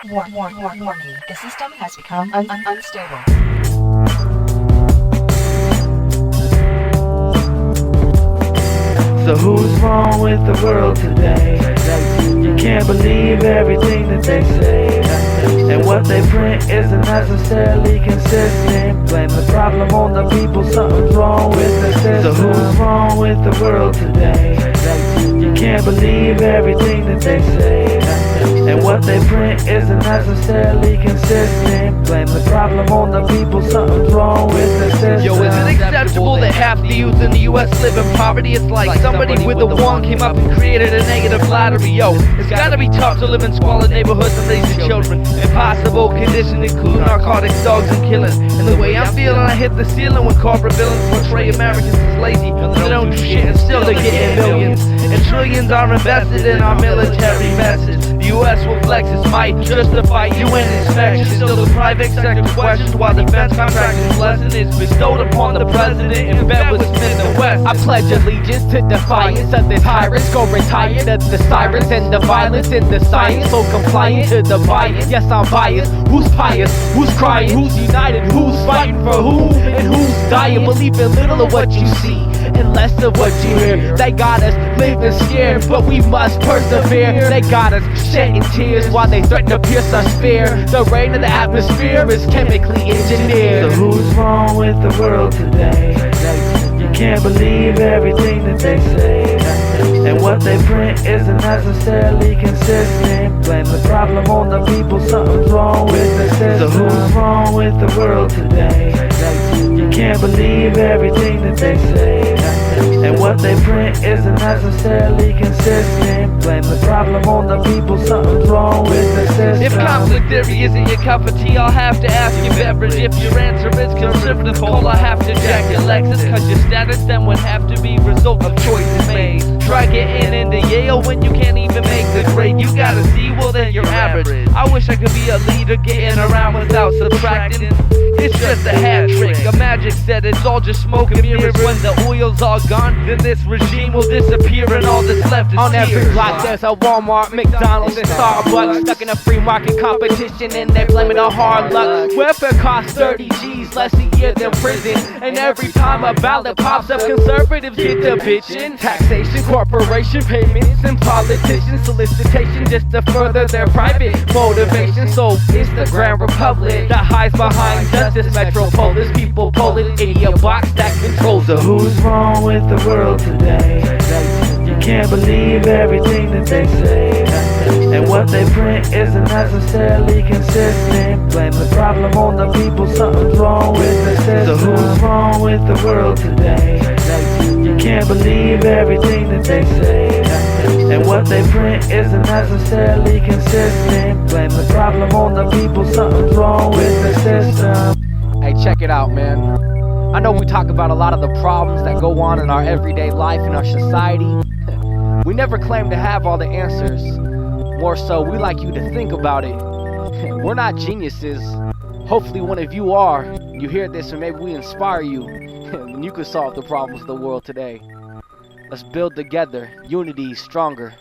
Warning. The system has become unstable. So who's wrong with the world today? You can't believe everything that they say, and what they print isn't necessarily consistent. Blame the problem on the people, something's wrong with the system. So who's wrong with the world today? You can't believe everything that they say, and what they print isn't necessarily consistent. Blame the problem on the people, something's wrong with the system. Yo, is it acceptable that half the youth in the US live in poverty? It's like somebody with a wand came up and created a negative lottery. Yo, it's gotta be tough to live in squalid neighborhoods and raise your children. Impossible conditions include narcotics, dogs, and killing. And the way I'm feeling, I hit the ceiling when corporate villains portray Americans as lazy. They don't do shit and still they're getting millions. And trillions are invested in our military methods. The US will flex its might, justify UN inspections. Still the private sector questions why defense contractors' lesson is bestowed upon the president in bed with Smith and West. I pledge allegiance to defiance of the tyrants. Go retire to the sirens and the violence and the science. So compliant to the bias. Yes, I'm biased. Who's pious? Who's crying? Who's united? Who's fighting for whom? And who's dying? Believe in little of what you see and less of what you hear. They got us living scared, but we must persevere. They got us shedding tears while they threaten to pierce our sphere. The rain of the atmosphere is chemically engineered. So who's wrong with the world today? You can't believe everything that they say, and what they print isn't necessarily consistent. Blame the problem on the people, something's wrong with the system. So who's wrong with the world today? You can't believe everything that they say, and what they print isn't necessarily consistent. Blame the problem on the people, something's wrong with the system. If conflict theory isn't your cup of tea, I'll have to ask your beverage. If your answer is conservative coal, I'll have to jack your Lexus. Cause your status then would have to be result of choices made. Try getting into Yale when you can't even make the grade. You gotta see, well then you're average. I wish I could be a leader getting around without subtracting. It's just a hat trick. A magic set, it's all just smoke and mirrors. When the oil's all gone, then this regime will disappear and all that's left is on tears. every block there's a Walmart, McDonald's, and Starbucks. Stuck in a free market competition and they blame it on hard luck. Welfare costs 30 G's, less a year than prison. And every time a ballot pops up, conservatives get to bitchin'. Taxation, corporation payments, and politician solicitation just to further their private motivation. So it's the Grand Republic that hides behind justice metropolis. People polling in a box that controls So who's wrong with the world today? You can't believe everything that they say, and what they print isn't necessarily consistent. Blame the problem on the people, something's wrong with the system. So who's wrong with the world today? You can't believe everything that they say, and what they print isn't necessarily consistent. Blame the problem on the people, something's wrong with the system. Hey, check it out, man. I know we talk about a lot of the problems that go on in our everyday life, in our society. We never claim to have all the answers. More so, we like you to think about it. We're not geniuses. Hopefully one of you are. You hear this and maybe we inspire you. And you can solve the problems of the world today. Let's build together. Unity is stronger.